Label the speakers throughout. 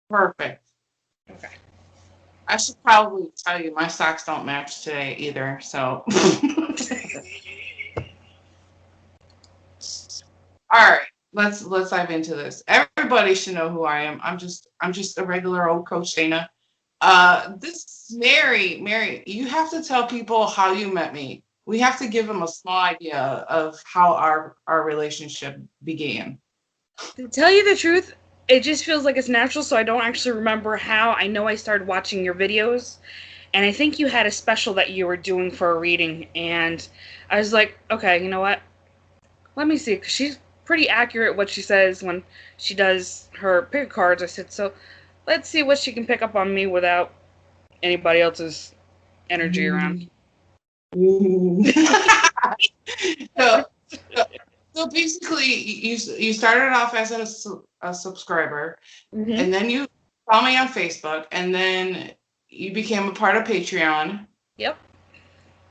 Speaker 1: Perfect.
Speaker 2: Okay.
Speaker 1: I should probably tell you my socks don't match today either. So, all right, let's dive into this. Everybody should know who I am. I'm just a regular old Coach Dana. This Mary, you have to tell people how you met me. We have to give them a small idea of how our relationship began.
Speaker 2: To tell you the truth, it just feels like it's natural, so I don't actually remember how. I know I started watching your videos, and I think you had a special that you were doing for a reading, and I was like, okay, you know what? Let me see, 'cause she's pretty accurate what she says when she does her pick cards. I said, so let's see what she can pick up on me without anybody else's energy around.
Speaker 1: so, so so basically, you started off as a subscriber,
Speaker 2: Mm-hmm.
Speaker 1: and then you saw me on Facebook, and then you became a part of Patreon.
Speaker 2: Yep.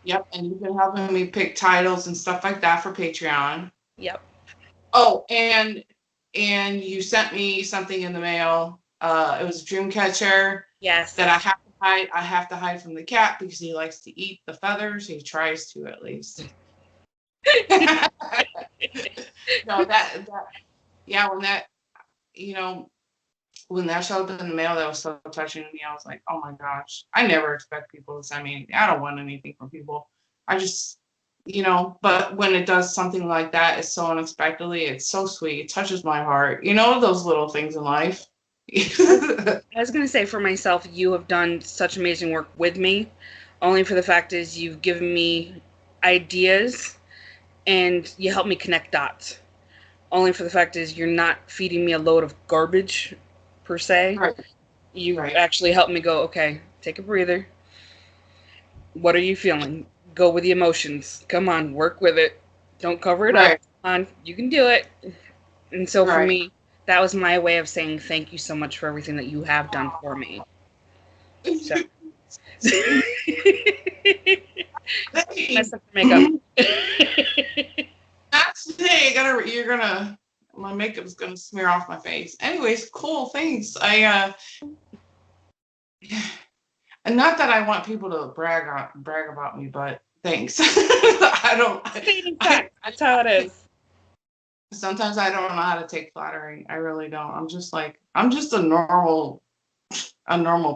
Speaker 1: Yep, and you've been helping me pick titles and stuff like that for Patreon.
Speaker 2: Yep.
Speaker 1: Oh, and you sent me something in the mail. It was a dream catcher that I
Speaker 2: Yes.
Speaker 1: have to hide. I have to hide from the cat because he likes to eat the feathers. He tries to, at least. No, that yeah, you know when that showed up in the mail, that was so touching to me. I was like, oh my gosh, I never expect people to send me anything. I don't want anything from people. I just, but when it does something like that, it's so unexpectedly, it's so sweet. It touches my heart. Those little things in life.
Speaker 2: I was gonna say for myself, you have done such amazing work with me. Only for the fact is you've given me ideas and you help me connect dots. Only for the fact is you're not feeding me a load of garbage per se.
Speaker 1: Right,
Speaker 2: You
Speaker 1: right,
Speaker 2: actually helped me go, okay, take a breather. What are you feeling? Go with the emotions. Come on, work with it. Don't cover it up.
Speaker 1: right,
Speaker 2: Come on, you can do it. And so for
Speaker 1: right.
Speaker 2: me, that was my way of saying thank you so much for everything that you have done for me. So
Speaker 1: Hey,
Speaker 2: mess up your makeup.
Speaker 1: not today. My makeup's gonna smear off my face. Anyways, cool. Thanks. And not that I want people to brag about me, but thanks. I don't.
Speaker 2: Stating
Speaker 1: I,
Speaker 2: fact. That's how it is.
Speaker 1: sometimes I don't know how to take flattery. I really don't. I'm just a normal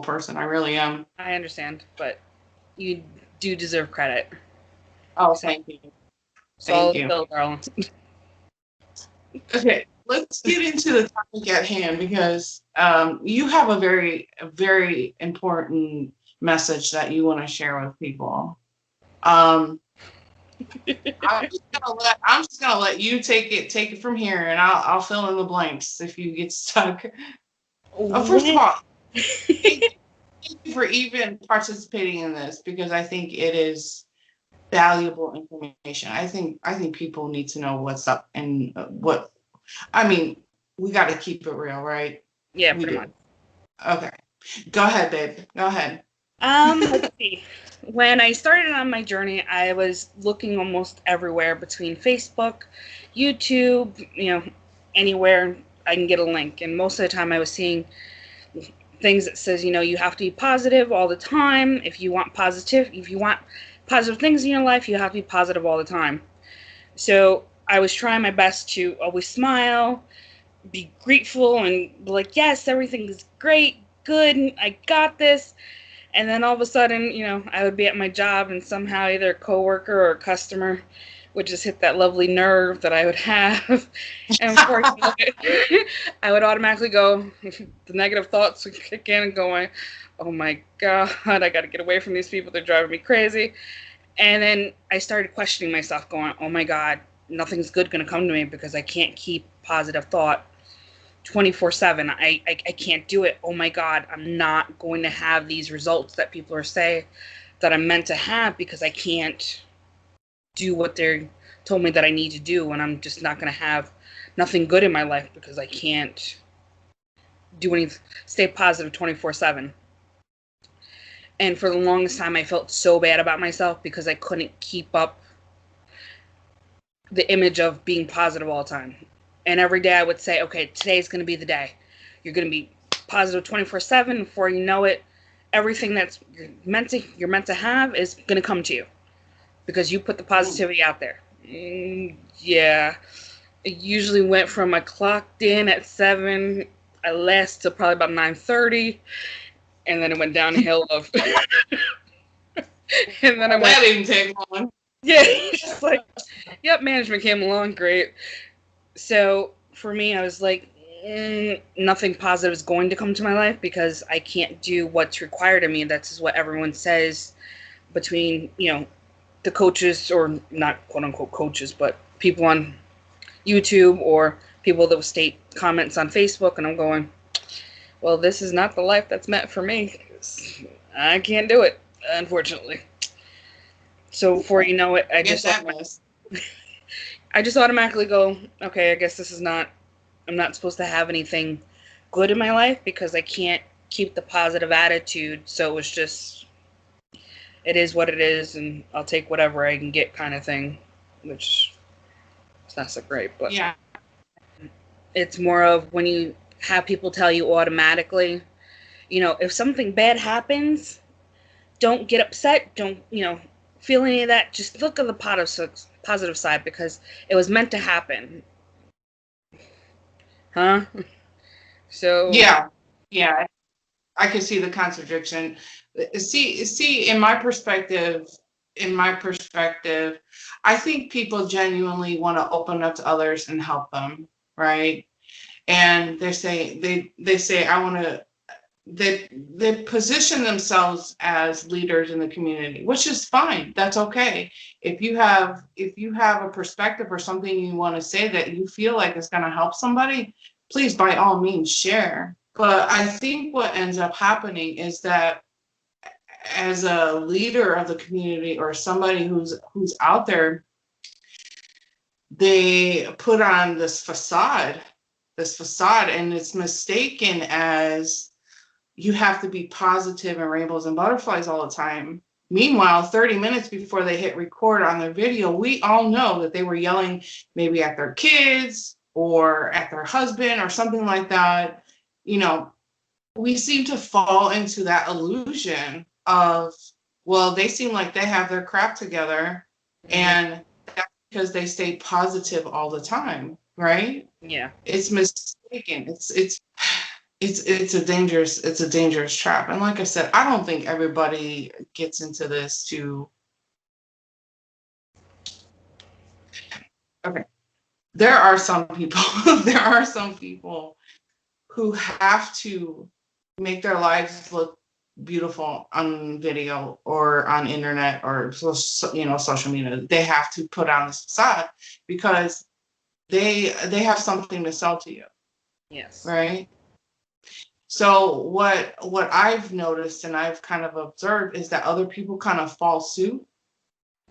Speaker 1: person. I really am.
Speaker 2: I understand, but you do deserve credit.
Speaker 1: Oh,
Speaker 2: So
Speaker 1: thank you, thank
Speaker 2: swallow the
Speaker 1: you.
Speaker 2: pill, girl.
Speaker 1: Okay, let's get into the topic at hand because you have a very important message that you want to share with people. Um, I'm just gonna let you take it from here, and I'll fill in the blanks if you get stuck. First of
Speaker 2: When
Speaker 1: all, thank you for even participating in this because I think it is valuable information. I think people need to know what's up and what. I mean, we got to keep it real, right?
Speaker 2: yeah,
Speaker 1: We
Speaker 2: pretty much.
Speaker 1: do. Okay, go ahead, babe. Go ahead.
Speaker 2: Let's see. When I started on my journey, I was looking almost everywhere between Facebook, YouTube, anywhere I can get a link. And most of the time I was seeing things that says, you have to be positive all the time. If you want positive things in your life, you have to be positive all the time. So I was trying my best to always smile, be grateful, and be like, yes, everything is great, good, I got this. And then all of a sudden, I would be at my job and somehow either a coworker or a customer would just hit that lovely nerve that I would have. And of course, I would automatically go, the negative thoughts would kick in and going, oh my God, I got to get away from these people. They're driving me crazy. And then I started questioning myself, going, oh my God, nothing's good going to come to me because I can't keep positive thought 24/7. I can't do it. Oh my God, I'm not going to have these results that people are saying that I'm meant to have because I can't do what they're told me that I need to do, and I'm just not going to have nothing good in my life because I can't do any stay positive 24/7. And for the longest time, I felt so bad about myself because I couldn't keep up the image of being positive all the time. And every day I would say, okay, today's going to be the day. You're going to be positive 24/7. Before you know it, everything that's you're meant to have is gonna come to you because you put the
Speaker 1: Mm.
Speaker 2: positivity out there. Yeah, it usually went from I clocked in at 7, I last till probably about 9:30, and then it went downhill of, and then I went,
Speaker 1: That didn't take long.
Speaker 2: yeah, just like, yep, management came along, great. So for me, I was like, nothing positive is going to come to my life because I can't do what's required of me. That's what everyone says between, the coaches, or not quote unquote coaches, but people on YouTube or people that will state comments on Facebook. And I'm going, well, this is not the life that's meant for me. I can't do it, unfortunately. So before you know it,
Speaker 1: Get that mess.
Speaker 2: I just automatically go, okay, I guess this is not, I'm not supposed to have anything good in my life because I can't keep the positive attitude. So it's just, it is what it is, and I'll take whatever I can get, kind of thing, which is not so great. But
Speaker 1: Yeah.
Speaker 2: it's more of when you have people tell you automatically, if something bad happens, don't get upset. Don't, feel any of that. Just look at the positive side because it was meant to happen. Huh? So,
Speaker 1: Yeah. Yeah. I can see the contradiction. See, in my perspective, I think people genuinely want to open up to others and help them, right? And they say I want to. They position themselves as leaders in the community, which is fine. That's okay. If you have a perspective or something you want to say that you feel like is going to help somebody, please by all means share. But I think what ends up happening is that as a leader of the community or somebody who's out there, they put on this facade, and it's mistaken as you have to be positive and rainbows and butterflies all the time. Meanwhile, 30 minutes before they hit record on their video, we all know that they were yelling maybe at their kids or at their husband or something like that. You know, we seem to fall into that illusion of, well, they seem like they have their crap together,
Speaker 2: mhm,
Speaker 1: and that's because they stay positive all the time, right?
Speaker 2: yeah,
Speaker 1: It's mistaken. It's a dangerous trap. And like I said, I don't think everybody gets into this to. Okay, there are some people there are some people who have to make their lives look beautiful on video or on internet or social media. They have to put on this facade because they have something to sell to you,
Speaker 2: yes,
Speaker 1: right? So what I've noticed and I've kind of observed is that other people kind of fall suit,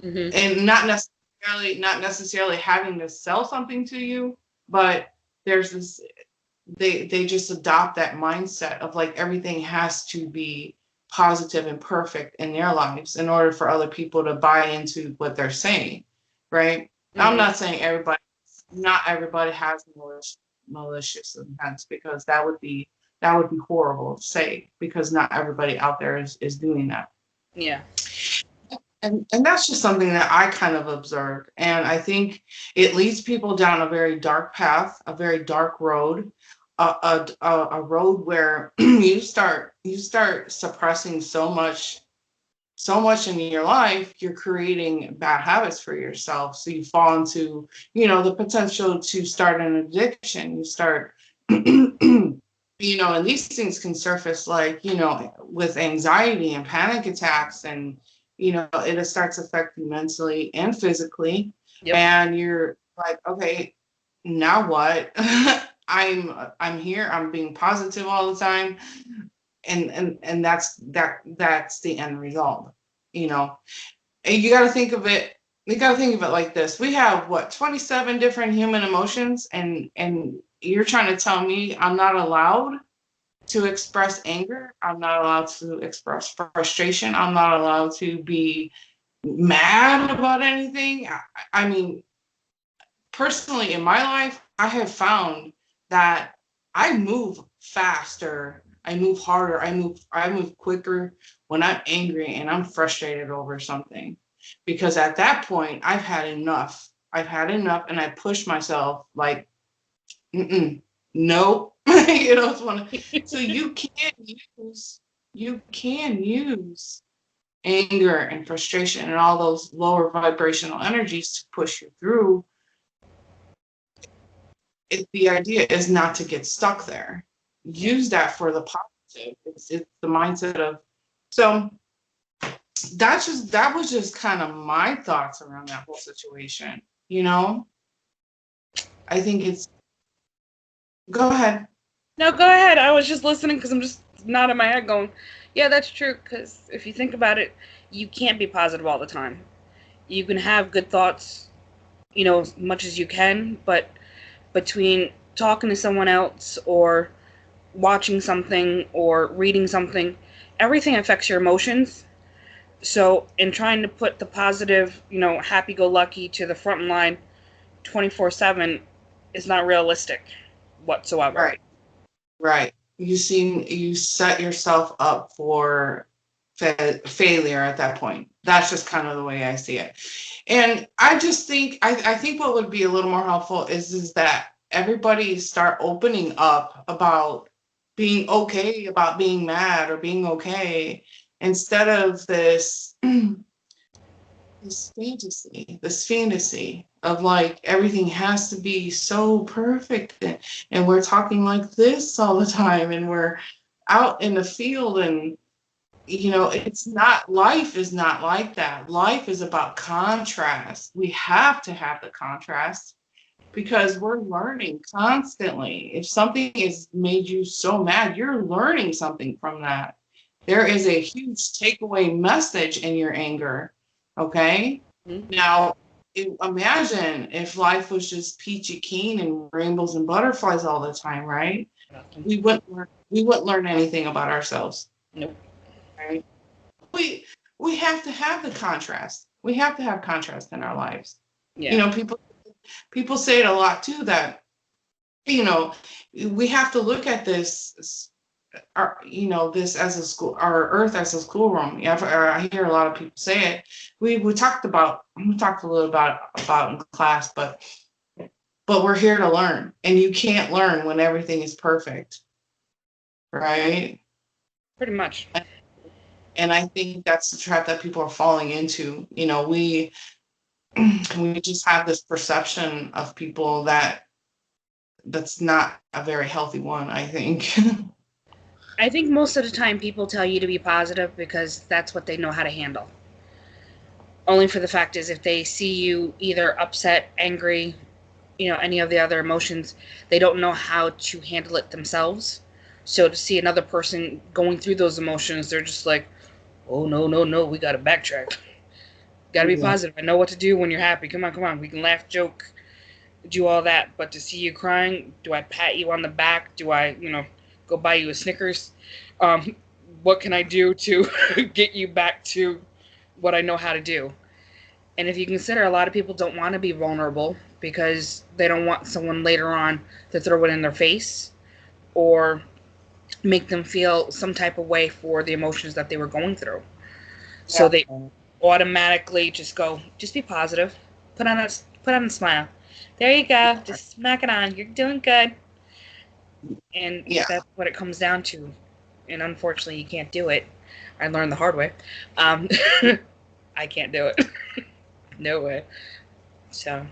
Speaker 2: hmm,
Speaker 1: and not necessarily having to sell something to you, but there's this they just adopt that mindset of like everything has to be positive and perfect in their lives in order for other people to buy into what they're saying, right? Now, I'm
Speaker 2: hmm,
Speaker 1: not saying not everybody has malicious intents, because that would be horrible to say, because not everybody out there is doing that.
Speaker 2: yeah,
Speaker 1: And that's just something that I kind of observed. And I think it leads people down a very dark path, a very dark road, a road where you start suppressing so much in your life. You're creating bad habits for yourself. So you fall into, the potential to start an addiction. You start, and these things can surface like, with anxiety and panic attacks, and, it starts affecting you mentally and physically.
Speaker 2: yep,
Speaker 1: And you're like, okay, now what? I'm here, I'm being positive all the time, and that's the end result, you know. And you got to think of it like this: we have what, 27 different human emotions, and you're trying to tell me I'm not allowed to express anger, I'm not allowed to express frustration, I'm not allowed to be mad about anything? I mean, personally in my life, I have found that I move faster I move harder. I move quicker when I'm angry and I'm frustrated over something. Because at that point, I've had enough. I've had enough and I push myself like, nope. It's one. So you can use anger and frustration and all those lower vibrational energies to push you through. The idea is not to get stuck there. Use that for the positive. It's the mindset of, so that was just kind of my thoughts around that whole situation. I think it's, go ahead.
Speaker 2: No, go ahead. I was just listening because I'm just nodding my head going, yeah, that's true. Because if you think about it, you can't be positive all the time. You can have good thoughts, as much as you can, but between talking to someone else or watching something or reading something, everything affects your emotions. So, in trying to put the positive, happy go lucky to the front line 24/7 is not realistic whatsoever.
Speaker 1: Right. You set yourself up for failure at that point. That's just kind of the way I see it. And I just think, I think what would be a little more helpful is that everybody start opening up about being okay, about being mad or being okay, instead of this fantasy of like everything has to be so perfect, and we're talking like this all the time, and we're out in the field, and it's not, life is not like that. Life is about contrast. We have to have the contrast because we're learning constantly. If something has made you so mad, you're learning something from that. There is a huge takeaway message in your anger. Okay.
Speaker 2: Mm-hmm.
Speaker 1: Now, imagine if life was just peachy keen and rainbows and butterflies all the time, right? We wouldn't learn anything about ourselves.
Speaker 2: Nope.
Speaker 1: Right? We have to have the contrast. We have to have contrast in our lives.
Speaker 2: Yeah.
Speaker 1: People say it a lot too, that we have to look at this, this as a school, our earth as a schoolroom. Yeah, I hear a lot of people say it. We talked a little about in class, but we're here to learn, and you can't learn when everything is perfect, right?
Speaker 2: Pretty much.
Speaker 1: And I think that's the trap that people are falling into. We just have this perception of people that's not a very healthy one, I think.
Speaker 2: I think most of the time people tell you to be positive because that's what they know how to handle. Only for the fact is if they see you either upset, angry, any of the other emotions, they don't know how to handle it themselves. So to see another person going through those emotions, they're just like, oh, no, no, no, we got to backtrack. Got to be positive. I know what to do when you're happy. Come on. We can laugh, joke, do all that. But to see you crying, do I pat you on the back? Do I, go buy you a Snickers? What can I do to get you back to what I know how to do? And if you consider, a lot of people don't want to be vulnerable because they don't want someone later on to throw it in their face or make them feel some type of way for the emotions that they were going through. So they automatically just be positive, put on a smile. There you go, just smack it on. You're doing good. And that's what it comes down to. And unfortunately, you can't do it. I learned the hard way. I can't do it. No way. So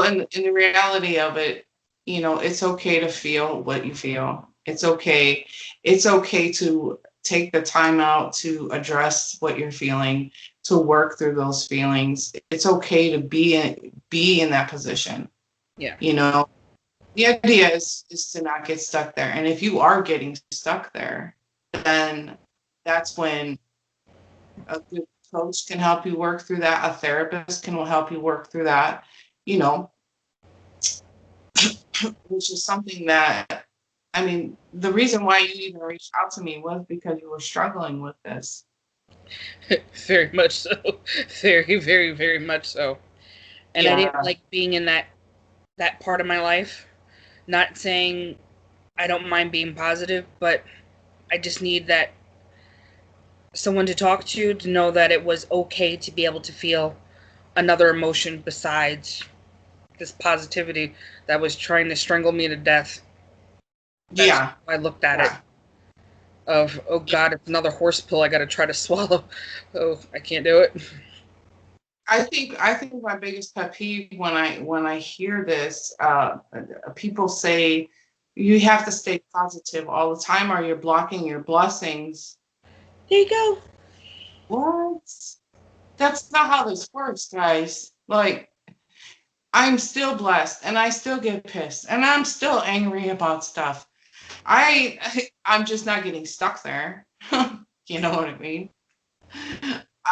Speaker 1: in the reality of it, it's okay to feel what you feel. It's okay. It's okay to take the time out to address what you're feeling, to work through those feelings. It's okay to be in that position.
Speaker 2: yeah.
Speaker 1: The idea is to not get stuck there. And if you are getting stuck there, then that's when a good coach can help you work through that. A therapist can help you work through that, which is something that, the reason why you even reached out to me was because you were struggling with this.
Speaker 2: Very much so. Very, very, very much so. And I didn't like being in that part of my life. Not saying I don't mind being positive, but I just need that someone to talk to know that it was okay to be able to feel another emotion besides this positivity that was trying to strangle me to death. That's
Speaker 1: Yeah,
Speaker 2: how I looked at it.
Speaker 1: yeah,
Speaker 2: Of, oh
Speaker 1: yeah.
Speaker 2: God, it's another horse pill I got to try to swallow. Oh, I can't do it.
Speaker 1: I think my biggest pet peeve when I hear this, people say you have to stay positive all the time, or you're blocking your blessings.
Speaker 2: There you go.
Speaker 1: What? That's not how this works, guys. Like, I'm still blessed, and I still get pissed, and I'm still angry about stuff. I'm just not getting stuck there. You know what I mean?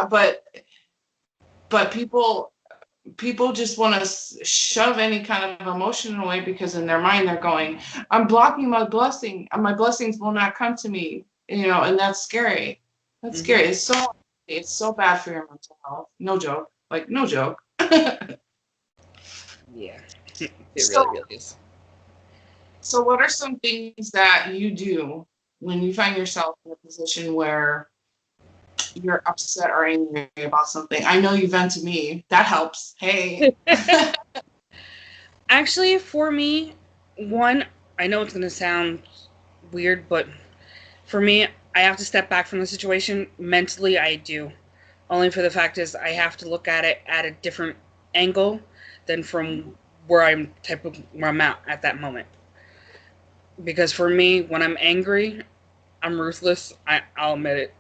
Speaker 1: But people just want to shove any kind of emotion away because in their mind they're going, I'm blocking my blessing, and my blessings will not come to me, and that's scary. That's
Speaker 2: Mm-hmm.
Speaker 1: scary. It's so bad for your mental health. No joke. Like, no joke.
Speaker 2: Yeah, it really,
Speaker 1: so
Speaker 2: really is.
Speaker 1: so what are some things that you do when you find yourself in a position where you're upset or angry about something? I know you vent to me. That helps. Hey.
Speaker 2: Actually, for me, one, I know it's going to sound weird, but for me, I have to step back from the situation. Mentally, I do. Only for the fact is I have to look at it at a different angle than from where I'm at that moment. Because for me, when I'm angry, I'm ruthless. I'll admit it.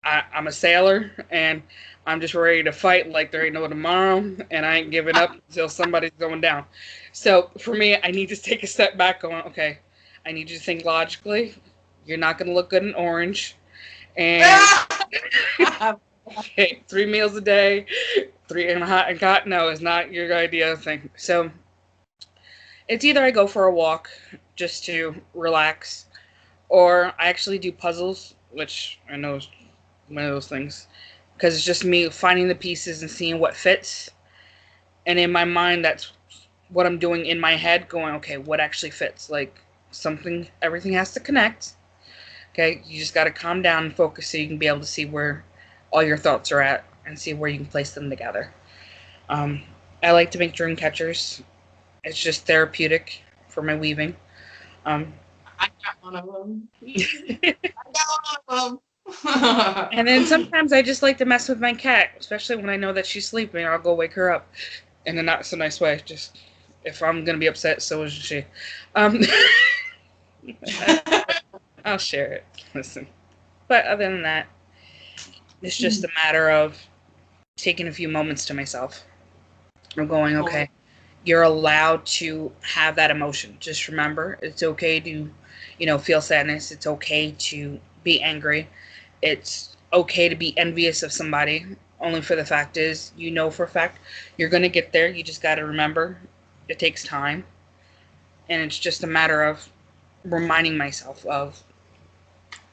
Speaker 2: I'm a sailor, and I'm just ready to fight like there ain't no tomorrow, and I ain't giving up until somebody's going down. So for me, I need to take a step back. Going, okay, I need you to think logically. You're not going to look good in orange, and okay, 3 meals a day, three and hot and hot. No, is not your idea of thing. So it's either I go for a walk just to relax, or I actually do puzzles, which I know is one of those things, because it's just me finding the pieces and seeing what fits. And in my mind, that's what I'm doing in my head, going, okay, what actually fits? Like something, everything has to connect. Okay, you just got to calm down and focus so you can be able to see where all your thoughts are at and see where you can place them together. Um, I like to make dream catchers. It's just therapeutic for my weaving. Um,
Speaker 1: I got one of them. I got one of them.
Speaker 2: and then sometimes I just like to mess with my cat, especially when I know that she's sleeping. I'll go wake her up in a not so nice way. Just if I'm gonna be upset, so is she. Um, I'll share it. Listen, but other than that, it's just a matter of taking a few moments to myself. I'm going,
Speaker 1: Cool.
Speaker 2: okay, you're allowed to have that emotion. Just remember, it's okay to, feel sadness. It's okay to be angry. It's okay to be envious of somebody. Only for the fact is, for a fact, you're going to get there. You just got to remember it takes time. And it's just a matter of reminding myself of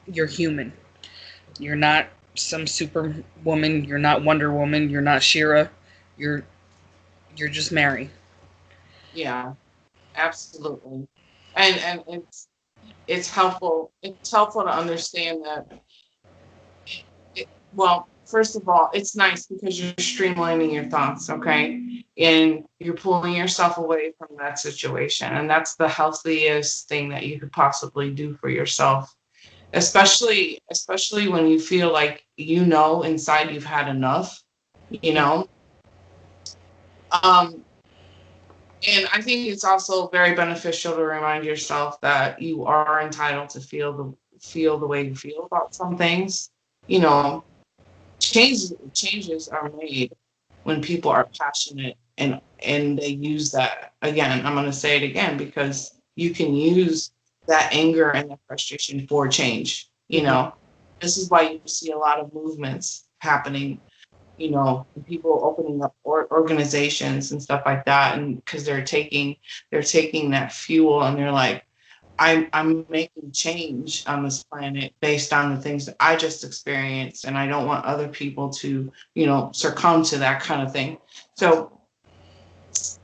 Speaker 2: you're human. You're not some superwoman. You're not Wonder Woman. You're not Shira. You're you're just Mary.
Speaker 1: Yeah, absolutely. And it's helpful to understand that well, first of all, it's nice because you're streamlining your thoughts, okay? And you're pulling yourself away from that situation. And that's the healthiest thing that you could possibly do for yourself. Especially when you feel like inside you've had enough, you know. Um, and I think it's also very beneficial to remind yourself that you are entitled to feel the way you feel about some things. You know, changes are made when people are passionate and they use that. Again, I'm going to say it again because you can use that anger and that frustration for change.
Speaker 2: Mm-hmm.
Speaker 1: This is why you see a lot of movements happening, people opening up organizations and stuff like that, and because they're taking that fuel and they're like, I'm making change on this planet based on the things that I just experienced, and I don't want other people to, succumb to that kind of thing. So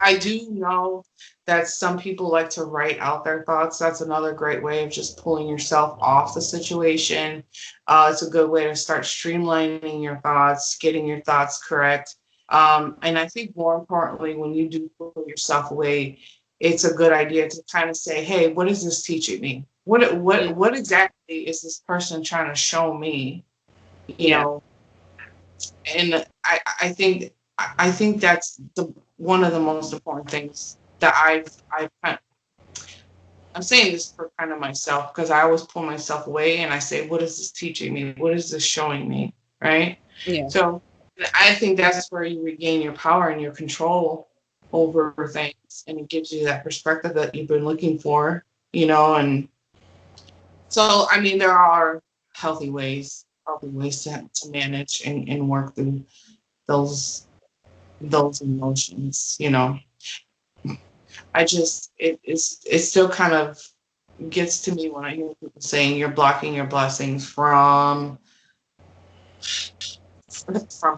Speaker 1: I do know that some people like to write out their thoughts. That's another great way of just pulling yourself off the situation. It's a good way to start streamlining your thoughts, getting your thoughts correct. And I think more importantly, when you do pull yourself away, it's a good idea to kind of say, "Hey, what is this teaching me? What exactly is this person trying to show me?" You
Speaker 2: Yeah.
Speaker 1: know, and I think that's the one of the most important things that I'm saying this for kind of myself because I always pull myself away and I say, what is this teaching me? What is this showing me? Right.
Speaker 2: Yeah.
Speaker 1: So I think that's where you regain your power and your control over things, and it gives you that perspective that you've been looking for, and so I mean there are healthy ways to manage and work through those those emotions. It still kind of gets to me when I hear people saying you're blocking your blessings from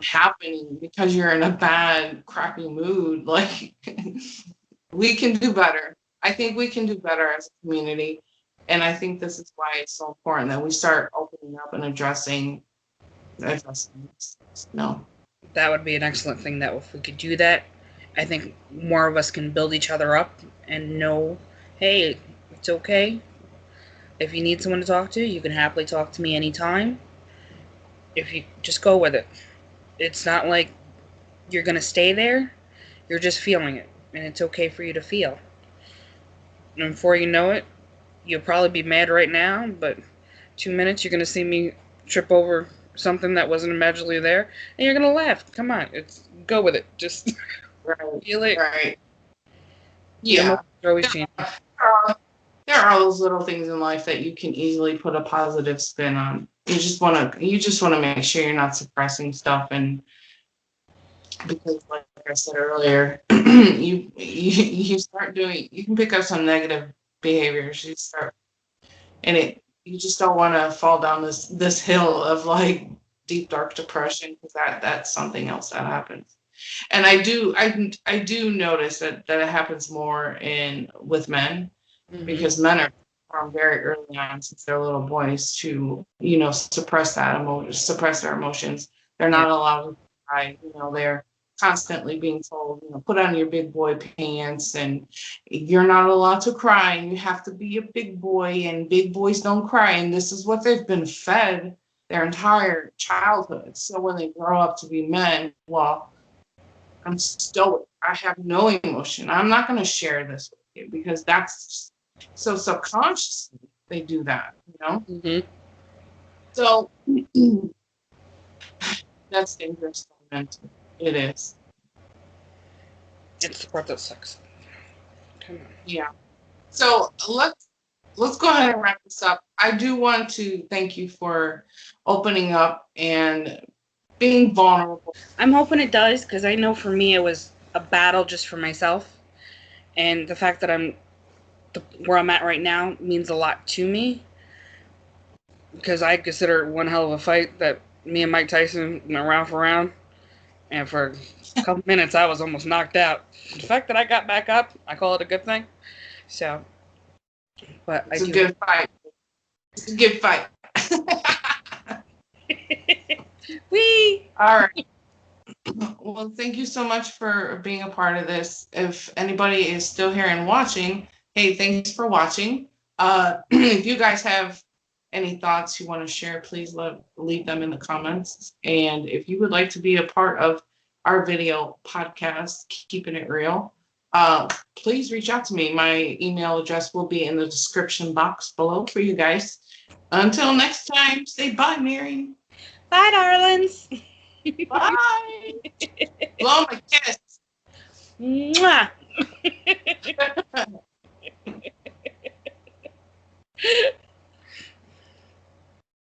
Speaker 1: happening because you're in a bad, crappy mood. Like we can do better. I think we can do better as a community. And I think this is why it's so important that we start opening up and addressing this. No.
Speaker 2: That would be an excellent thing. That if we could do that, I think more of us can build each other up and know, hey, it's okay. If you need someone to talk to, you can happily talk to me anytime. If you just go with it, it's not like you're gonna stay there. You're just feeling it, and it's okay for you to feel. And before you know it, you'll probably be mad right now, but 2 minutes you're gonna see me trip over something that wasn't imaginably there, and you're gonna laugh. Come on, it's go with it. Just
Speaker 1: Right.
Speaker 2: feel it.
Speaker 1: Right.
Speaker 2: Your
Speaker 1: Yeah.
Speaker 2: emotions are always changing.
Speaker 1: There are those little things in life that you can easily put a positive spin on. You just want to make sure you're not suppressing stuff, and because like I said earlier, you start doing you can pick up some negative behaviors. You just don't want to fall down this hill of like deep dark depression, because that's something else that happens. And I do notice that it happens more in with men,
Speaker 2: Mm-hmm.
Speaker 1: because men are from very early on, since they're little boys, to suppress their emotions. They're
Speaker 2: Yeah.
Speaker 1: not allowed to cry. They're constantly being told, put on your big boy pants, and you're not allowed to cry, and you have to be a big boy, and big boys don't cry, and this is what they've been fed their entire childhood. So when they grow up to be men, well, I'm stoic. I have no emotion. I'm not going to share this with you, because that's so subconsciously they do that.
Speaker 2: Mm-hmm.
Speaker 1: So that's dangerous for mental. It is.
Speaker 2: It's the part that sucks. Come on.
Speaker 1: Yeah. So let's go ahead and wrap this up. I do want to thank you for opening up and being vulnerable.
Speaker 2: I'm hoping it does because I know for me it was a battle just for myself, and the fact that where I'm at right now means a lot to me because I consider it one hell of a fight that me and Mike Tyson went round for round, and for a couple minutes I was almost knocked out. The fact that I got back up, I call it a good thing. So, but I
Speaker 1: It's a
Speaker 2: do.
Speaker 1: good fight. It's a good fight.
Speaker 2: Wee.
Speaker 1: All right. Well, thank you so much for being a part of this. If anybody is still here and watching, hey, thanks for watching. If you guys have any thoughts you want to share, please leave them in the comments. And if you would like to be a part of our video podcast, Keeping It Real, please reach out to me. My email address will be in the description box below for you guys. Until next time, say bye, Mary.
Speaker 2: Bye, darlings.
Speaker 1: Bye. Blow my kiss.
Speaker 2: Mwah.